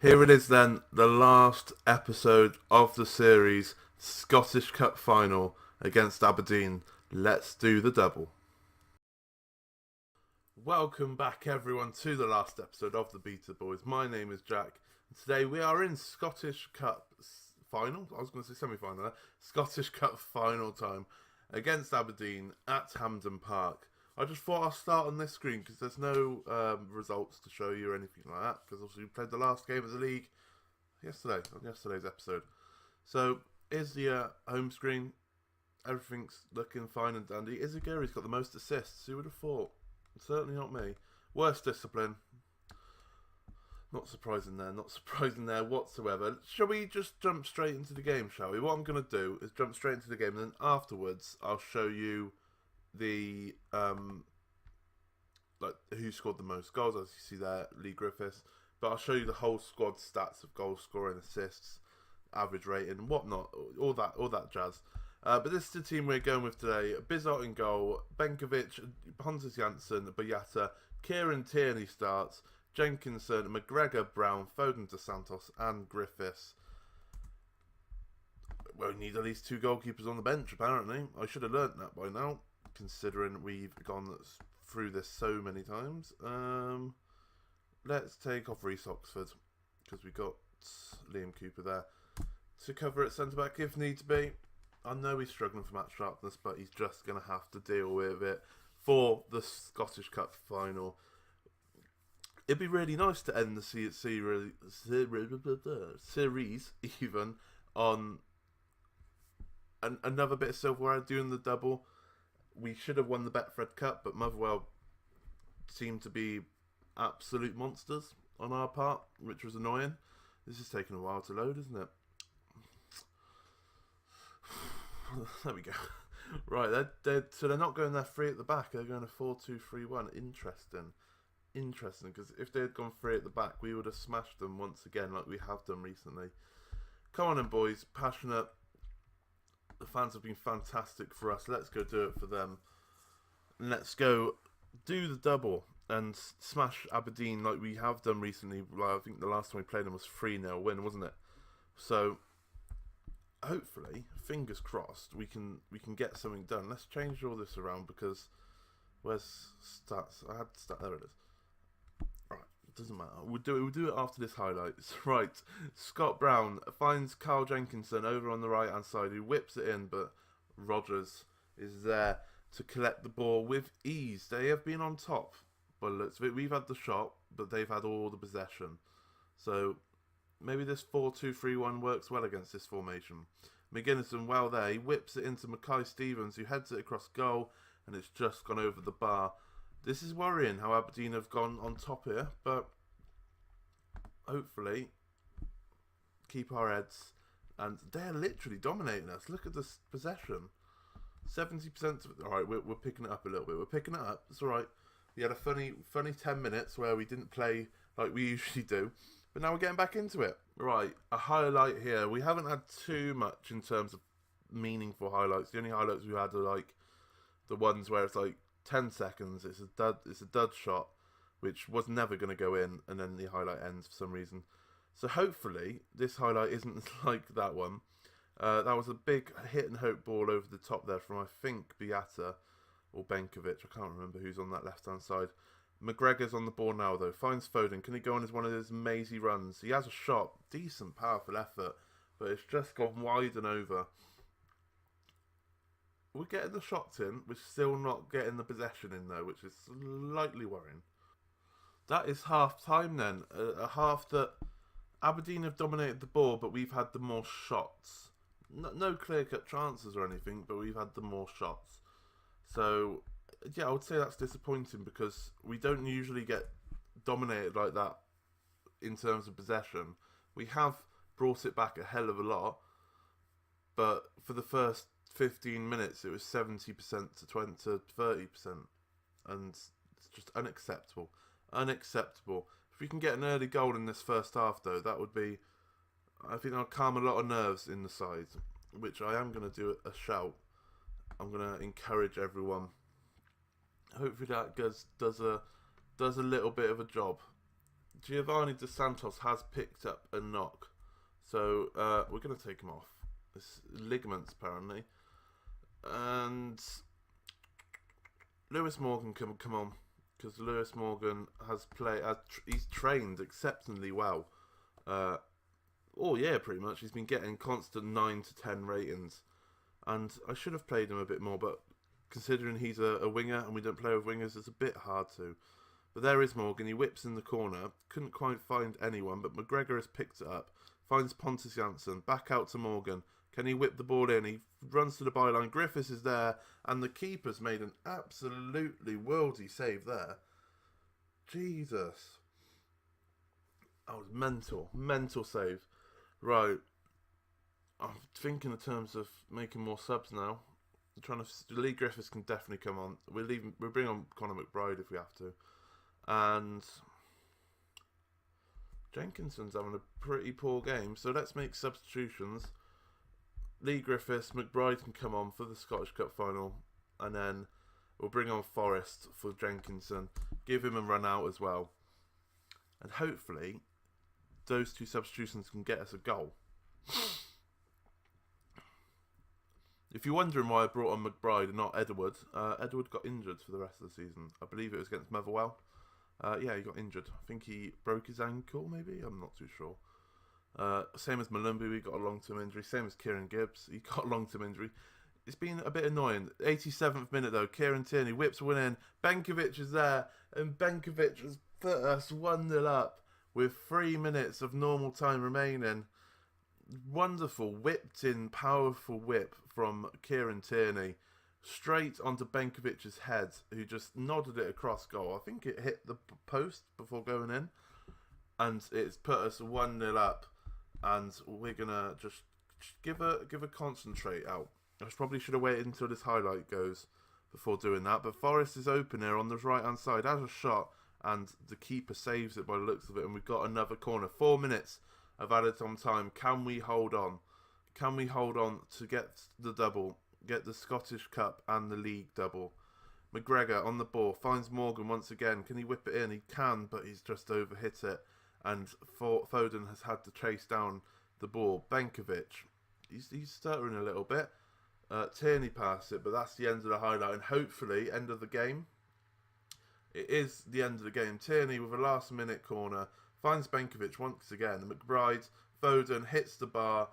Here it is then, the last episode of the series, Scottish Cup final against Aberdeen. Let's do the double. Welcome back everyone to the last episode of the Beta Boys. My name is Jack, and today we are in Scottish Cup final, I was going to say semi-final there, Scottish Cup final time against Aberdeen at Hampden Park. I just thought I'll start on this screen because there's no results to show you or anything like that, because obviously we played the last game of the league on yesterday's episode. So here's the home screen. Everything's looking fine and dandy. Izaguri's got the most assists. Who would have thought? Certainly not me. Worst discipline. Not surprising there whatsoever. Shall we just jump straight into the game, shall we? What I'm going to do is jump straight into the game, and then afterwards I'll show you the like who scored the most goals, as you see there, Lee Griffiths. But I'll show you the whole squad stats of goal scoring, assists, average rating, whatnot, all that jazz. But this is the team we're going with today. Bizot in goal, Benkovic, Pontus Jansson, Boyata, Kieran Tierney starts, Jenkinson, McGregor, Brown, Foden, Dos Santos, and Griffiths. We need at least two goalkeepers on the bench, apparently. I should have learnt that by now, considering we've gone through this so many times. Let's take off Reece Oxford, because we've got Liam Cooper there to cover at centre-back if needs be. I know he's struggling for match sharpness, but he's just going to have to deal with it for the Scottish Cup final. It'd be really nice to end the series even on another bit of silverware doing the double. We should have won the Betfred Cup, but Motherwell seemed to be absolute monsters on our part, which was annoying. This is taking a while to load, isn't it? There we go. Right, so they're not going there free at the back. They're going a 4-2-3-1. Interesting, because if they had gone free at the back, we would have smashed them once again, like we have done recently. Come on in, boys. Passionate. The fans have been fantastic for us. Let's go do it for them. Let's go do the double and smash Aberdeen like we have done recently. I think the last time we played them was 3-0 win, wasn't it? So hopefully, fingers crossed, we can get something done. Let's change all this around, because where's stats? I had stat. There it is. Right, it doesn't matter. We'll do it after this highlights. Right, Scott Brown finds Carl Jenkinson over on the right hand side, who whips it in, but Rogers is there to collect the ball with ease. They have been on top, but looks of it. We've had the shot, but they've had all the possession. So maybe this 4-2-3-1 works well against this formation. McGinnison, well there, he whips it into Mackay Stevens, who heads it across goal, and it's just gone over the bar. This is worrying how Aberdeen have gone on top here, but hopefully keep our heads. And they're literally dominating us. Look at this possession. 70%. Alright, we're picking it up a little bit. We're picking it up. It's alright. We had a funny 10 minutes where we didn't play like we usually do. But now we're getting back into it. Right, a highlight here. We haven't had too much in terms of meaningful highlights. The only highlights we had are like the ones where it's like 10 seconds. It's a dud shot, which was never going to go in, and then the highlight ends for some reason. So hopefully this highlight isn't like that one. That was a big hit and hope ball over the top there from, I think, Boyata or Benkovic. I can't remember who's on that left hand side. McGregor's on the ball now, though. Finds Foden. Can he go on as one of his mazy runs? He has a shot. Decent, powerful effort. But it's just gone wide and over. We're getting the shots in. We're still not getting the possession in, though, which is slightly worrying. That is half time, then. A half that Aberdeen have dominated the ball, but we've had the more shots. No clear-cut chances or anything, but we've had the more shots. So yeah, I would say that's disappointing, because we don't usually get dominated like that in terms of possession. We have brought it back a hell of a lot, but for the first 15 minutes it was 70% to 30%, and it's just unacceptable. If we can get an early goal in this first half, though, that would be, I think that'll calm a lot of nerves in the side, which I am going to do a shout. I'm going to encourage everyone. Hopefully that does a little bit of a job. Giovanni Dos Santos has picked up a knock. So we're going to take him off. It's ligaments, apparently. And Lewis Morgan can come on. Because Lewis Morgan has he's trained exceptionally well. Pretty much. He's been getting constant 9 to 10 ratings. And I should have played him a bit more, but considering he's a winger and we don't play with wingers, it's a bit hard to. But there is Morgan. He whips in the corner. Couldn't quite find anyone, but McGregor has picked it up. Finds Pontus Jansson. Back out to Morgan. Can he whip the ball in? He runs to the byline. Griffiths is there. And the keeper's made an absolutely worldy save there. Jesus. That was mental. Mental save. Right. I'm thinking in terms of making more subs now. Lee Griffiths can definitely come on. We'll bring on Conor McBride if we have to. And Jenkinson's having a pretty poor game. So let's make substitutions. Lee Griffiths, McBride can come on for the Scottish Cup final. And then we'll bring on Forrest for Jenkinson. Give him a run out as well. And hopefully those two substitutions can get us a goal. If you're wondering why I brought on McBride and not Edward, Edward got injured for the rest of the season. I believe it was against Motherwell. He got injured. I think he broke his ankle, maybe? I'm not too sure. Same as Malumbu, he got a long-term injury. Same as Kieran Gibbs, he got a long-term injury. It's been a bit annoying. 87th minute though, Kieran Tierney whips one in. Benkovic is there, and Benkovic has put us 1-0 up with 3 minutes of normal time remaining. Wonderful, whipped in, powerful whip from Kieran Tierney. Straight onto Benkovic's head, who just nodded it across goal. I think it hit the post before going in. And it's put us 1-0 up. And we're going to just give a concentrate out. I probably should have waited until this highlight goes before doing that. But Forrest is open here on the right-hand side. Has a shot. And the keeper saves it by the looks of it. And we've got another corner. 4 minutes of added on time. Can we hold on? Can we hold on to get the double? Get the Scottish Cup and the league double. McGregor on the ball. Finds Morgan once again. Can he whip it in? He can, but he's just overhit it. And Foden has had to chase down the ball. Benkovic. He's stuttering a little bit. Tierney passed it, but that's the end of the highlight. And hopefully, end of the game. It is the end of the game. Tierney with a last minute corner. Finds Benkovic once again. McBride, Foden hits the bar.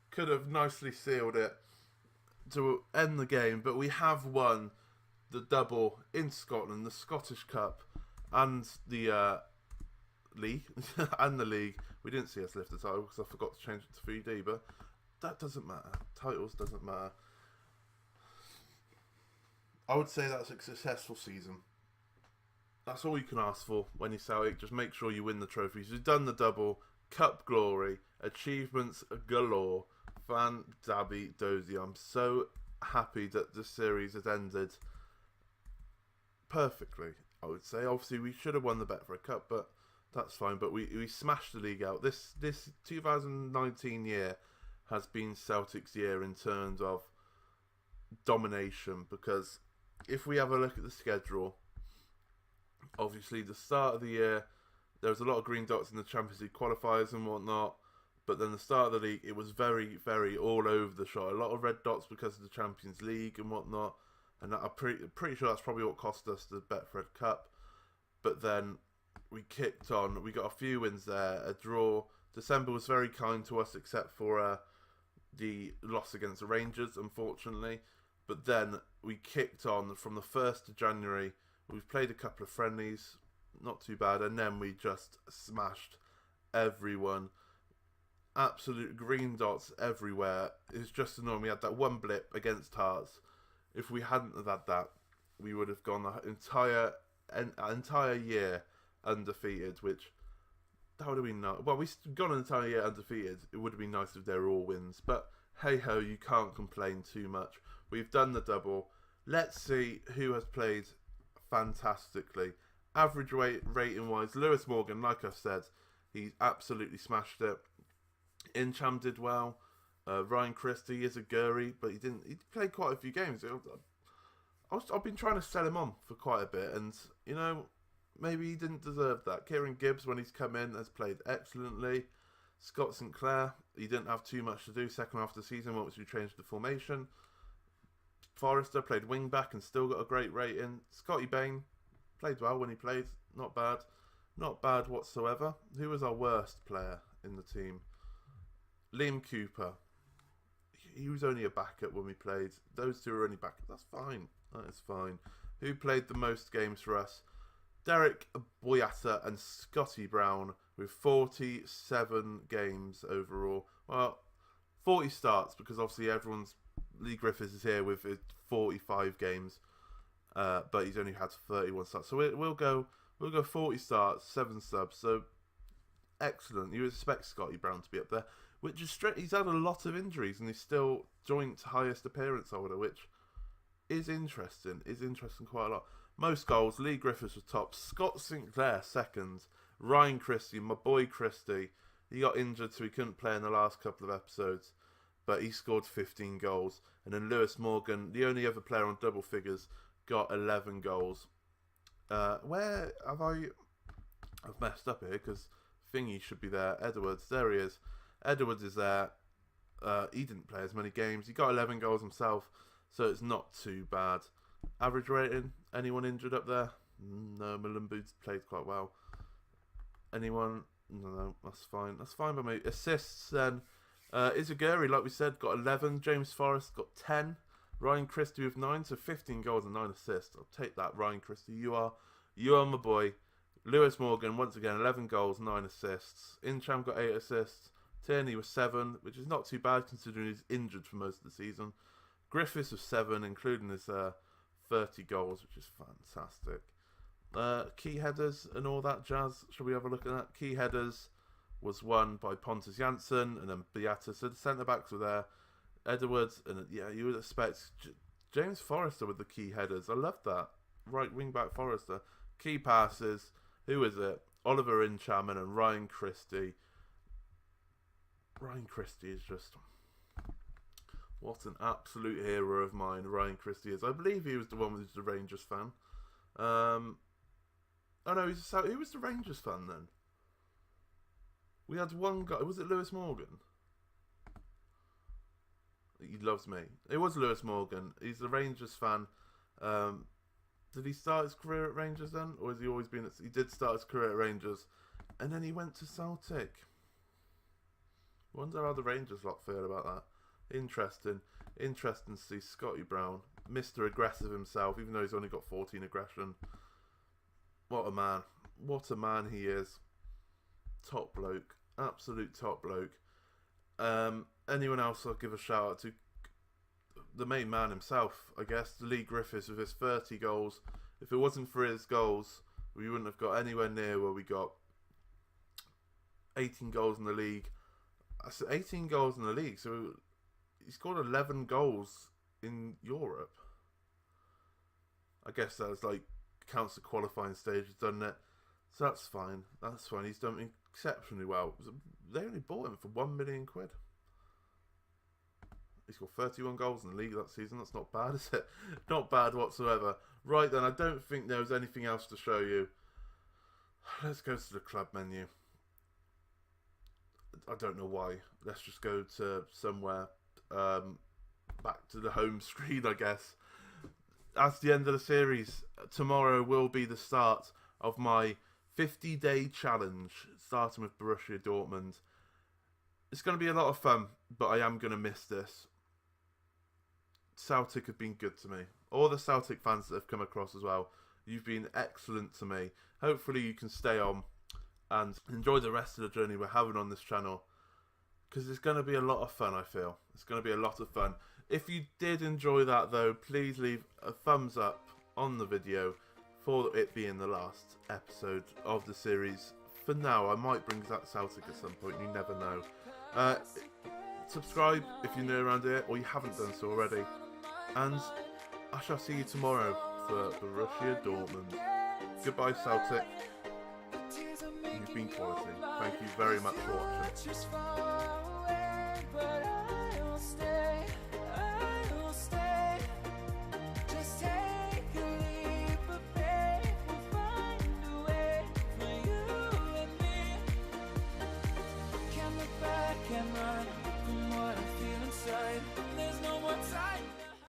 Could have nicely sealed it to end the game. But we have won the double in Scotland. The Scottish Cup and the league. And the league. We didn't see us lift the title because I forgot to change it to 3D. But that doesn't matter. Titles doesn't matter. I would say that's a successful season. That's all you can ask for when you're Celtic. Just make sure you win the trophies. You've done the double. Cup glory. Achievements galore. Fan Dabby Dozy. I'm so happy that this series has ended perfectly, I would say. Obviously, we should have won the bet for a cup, but that's fine. But we smashed the league out. This 2019 year has been Celtic's year in terms of domination. Because if we have a look at the schedule, obviously, the start of the year, there was a lot of green dots in the Champions League qualifiers and whatnot. But then the start of the league, it was very, very all over the shop. A lot of red dots because of the Champions League and whatnot. And I'm pretty sure that's probably what cost us the Betfred Cup. But then we kicked on. We got a few wins there, a draw. December was very kind to us, except for the loss against the Rangers, unfortunately. But then we kicked on from the 1st of January. We've played a couple of friendlies, not too bad, and then we just smashed everyone. Absolute green dots everywhere. It's just annoying. We had that one blip against Hearts. If we hadn't have had that, we would have gone the entire year undefeated, which that would have been nice. Well, we've gone an entire year undefeated. It would have been nice if they were all wins, but hey ho, you can't complain too much. We've done the double. Let's see who has played fantastically. Average rating wise, Lewis Morgan, like I've said, he's absolutely smashed it. Incham did well. Ryan Christie is a Gurry, but he played quite a few games. I've been trying to sell him on for quite a bit, and you know, maybe he didn't deserve that. Kieran Gibbs, when he's come in, has played excellently. Scott Sinclair, he didn't have too much to do second half of the season once we changed the formation. Forrester played wing back and still got a great rating. Scotty Bain played well when he played. Not bad. Not bad whatsoever. Who was our worst player in the team? Liam Cooper. He was only a backup when we played. Those two were only backup. That's fine. That is fine. Who played the most games for us? Derek Boyata and Scotty Brown with 47 games overall. Well, 40 starts because obviously Lee Griffiths is here with 45 games, but he's only had 31 starts. So we'll go 40 starts, 7 subs. So excellent. You expect Scotty Brown to be up there, which is straight. He's had a lot of injuries and he's still joint highest appearance holder, which is interesting. Quite a lot. Most goals, Lee Griffiths was top. Scott Sinclair second. Ryan Christie, my boy Christie. He got injured, so he couldn't play in the last couple of episodes, but he scored 15 goals. And then Lewis Morgan, the only other player on double figures, got 11 goals. Where have I've messed up here because Thingy should be there. Edwards, there he is. Edwards is there. He didn't play as many games. He got 11 goals himself, so it's not too bad. Average rating, anyone injured up there? No, Malumbu's played quite well. Anyone? No, that's fine. That's fine by me. Assists then. Izaguri, like we said, got 11. James Forrest got 10. Ryan Christie with 9, so 15 goals and 9 assists. I'll take that, Ryan Christie. You are my boy. Lewis Morgan, once again, 11 goals, 9 assists. Incham got 8 assists. Tierney was 7, which is not too bad considering he's injured for most of the season. Griffiths was 7, including his 30 goals, which is fantastic. Key headers and all that jazz. Shall we have a look at that? Key headers was won by Pontus Jansson and then Beata. So the centre-backs were there. Edwards, and yeah, you would expect James Forrester with the key headers. I love that. Right wing-back Forrester. Key passes. Who is it? Oliver Incham and Ryan Christie. Ryan Christie is just... what an absolute hero of mine Ryan Christie is. I believe he was the one who's the Rangers fan. Oh no, he was the Rangers fan then. We had one guy. Was it Lewis Morgan? He loves me. It was Lewis Morgan. He's a Rangers fan. Did he start his career at Rangers then? Or has he always been he did start his career at Rangers. And then he went to Celtic. Wonder how the Rangers lot feel about that. Interesting to see Scotty Brown, Mr. Aggressive himself, even though he's only got 14 aggression. What a man he is. Top bloke, absolute top bloke. Anyone else I'll give a shout out to? The main man himself, I guess, Lee Griffiths with his 30 goals. If it wasn't for his goals, we wouldn't have got anywhere near where we got. 18 goals in the league. I said 18 goals in the league, so he scored 11 goals in Europe. I guess that's like counts the qualifying stages, doesn't it? So that's fine. That's fine. He's done exceptionally well. They only bought him for £1 million. He's got 31 goals in the league that season. That's not bad, is it? Not bad whatsoever. Right then, I don't think there was anything else to show you. Let's go to the club menu. I don't know why. Let's just go to somewhere back to the home screen, I guess. That's the end of the series. Tomorrow will be the start of my 50-day challenge, starting with Borussia Dortmund. It's going to be a lot of fun, but I am going to miss this. Celtic have been good to me. All the Celtic fans that have come across as well, you've been excellent to me. Hopefully you can stay on and enjoy the rest of the journey we're having on this channel, because it's going to be a lot of fun, I feel. It's going to be a lot of fun. If you did enjoy that though, please leave a thumbs up on the video for it being the last episode of the series. For now, I might bring back Celtic at some point, you never know. Subscribe if you're new around here or you haven't done so already. And I shall see you tomorrow for Borussia Dortmund. Goodbye, Celtic. You've been quality. Thank you very much for watching.